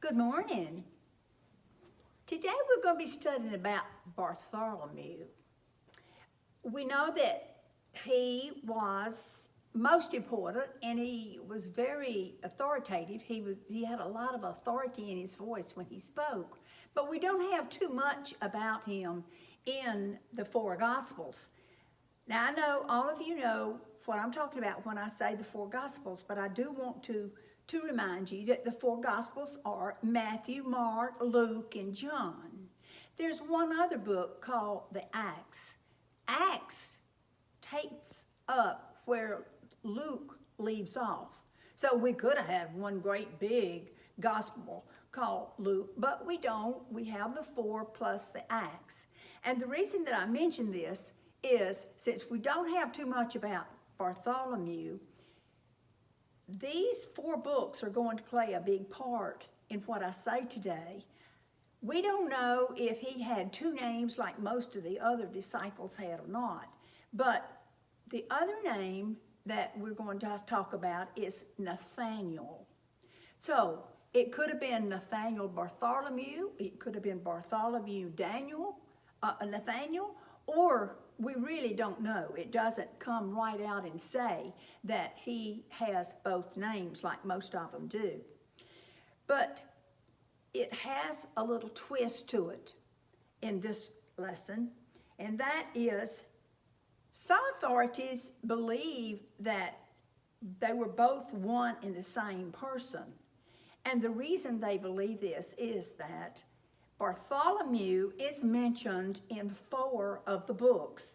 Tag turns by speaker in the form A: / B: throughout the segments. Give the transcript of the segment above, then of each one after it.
A: Good morning. Today we're going to be studying about Bartholomew. We know that he was most important and he was very authoritative. He had a lot of authority in his voice when he spoke, but we don't have too much about him in the four Gospels. Now I know all of you know what I'm talking about when I say the four Gospels, but I do want to remind you that the four Gospels are Matthew, Mark, Luke, and John. There's one other book called the Acts. Acts takes up where Luke leaves off. So we could have had one great big gospel called Luke, but we don't. We have the four plus the Acts. And the reason that I mention this is since we don't have too much about Bartholomew, these four books are going to play a big part in what I say today. We don't know if he had two names like most of the other disciples had or not, but the other name that we're going to talk about is Nathaniel. So it could have been Nathaniel Bartholomew, it could have been Bartholomew Nathaniel, or we really don't know. It doesn't come right out and say that he has both names like most of them do. But it has a little twist to it in this lesson, and that is some authorities believe that they were both one and the same person. And the reason they believe this is that Bartholomew is mentioned in four of the books,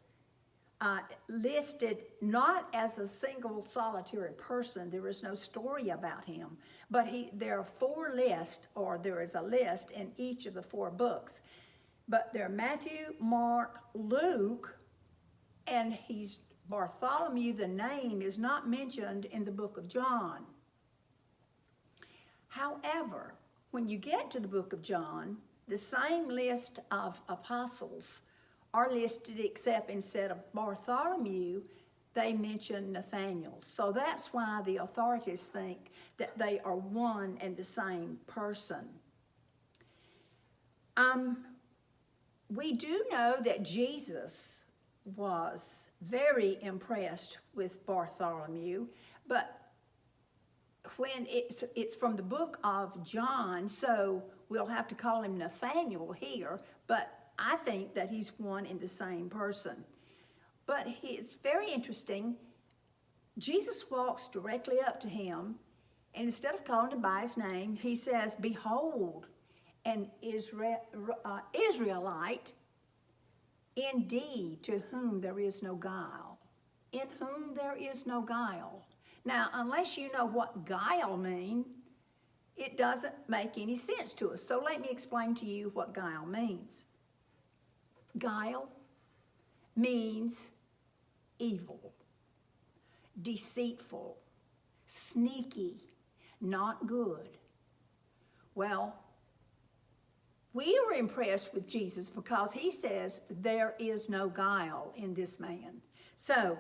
A: listed not as a single solitary person. There is no story about him, but there are four lists, or there is a list in each of the four books. But they're Matthew, Mark, Luke, and Bartholomew, the name, is not mentioned in the book of John. However, when you get to the book of John, the same list of apostles are listed, except instead of Bartholomew, they mention Nathaniel. So that's why the authorities think that they are one and the same person. We do know that Jesus was very impressed with Bartholomew, but when it's from the book of John, so we'll have to call him Nathaniel here, but I think that he's one and the same person. But it's very interesting. Jesus walks directly up to him, and instead of calling him by his name, he says, "Behold, an Israelite, indeed, to whom there is no guile." In whom there is no guile. Now, unless you know what guile means, it doesn't make any sense to us. So let me explain to you what guile means. Guile means evil, deceitful, sneaky, not good. Well, we were impressed with Jesus because he says there is no guile in this man. So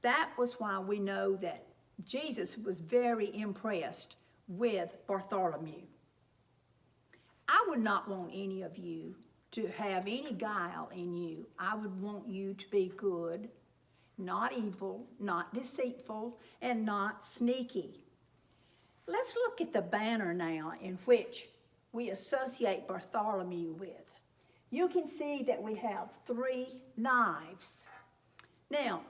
A: that was why we know that Jesus was very impressed with Bartholomew. I would not want any of you to have any guile in you. I would want you to be good, not evil, not deceitful, and not sneaky. Let's look at the banner now in which we associate Bartholomew with. You can see that we have three knives. Now,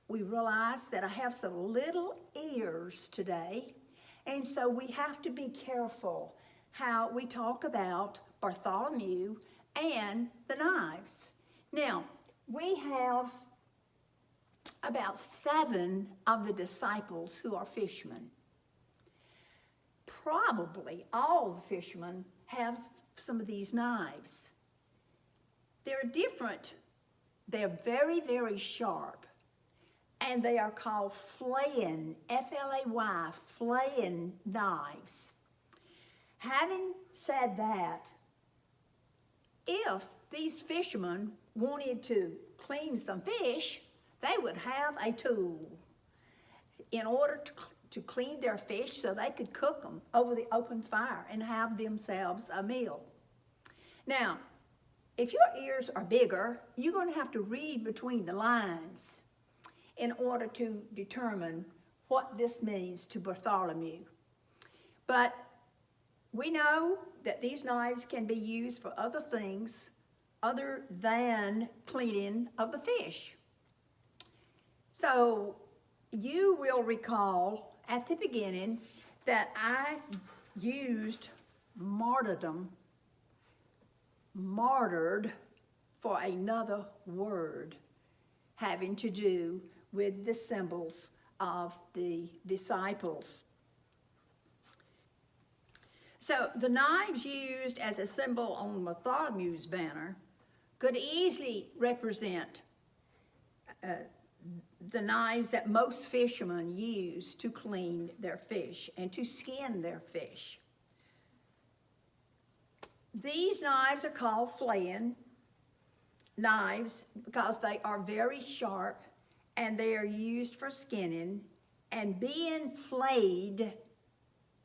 A: we realize that I have some little ears today, and so we have to be careful how we talk about Bartholomew and the knives. Now, we have about 7 of the disciples who are fishermen. Probably all the fishermen have some of these knives. They're different. They're very, very sharp. And they are called flaying, F-L-A-Y, flaying knives. Having said that, if these fishermen wanted to clean some fish, they would have a tool. In order to clean their fish so they could cook them over the open fire and have themselves a meal. Now, if your ears are bigger, you're going to have to read between the lines in order to determine what this means to Bartholomew. But we know that these knives can be used for other things other than cleaning of the fish. So you will recall at the beginning that I used martyrdom, martyred, for another word having to do with the symbols of the disciples. So the knives used as a symbol on Bartholomew's banner could easily represent the knives that most fishermen use to clean their fish and to skin their fish. These knives are called flaying knives because they are very sharp and they are used for skinning, and being flayed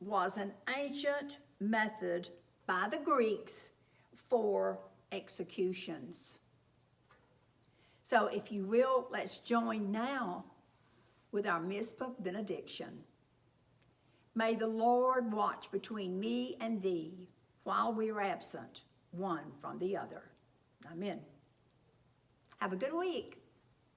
A: was an ancient method by the Greeks for executions. So if you will, let's join now with our Mizpah benediction. May the Lord watch between me and thee while we are absent one from the other. Amen. Have a good week.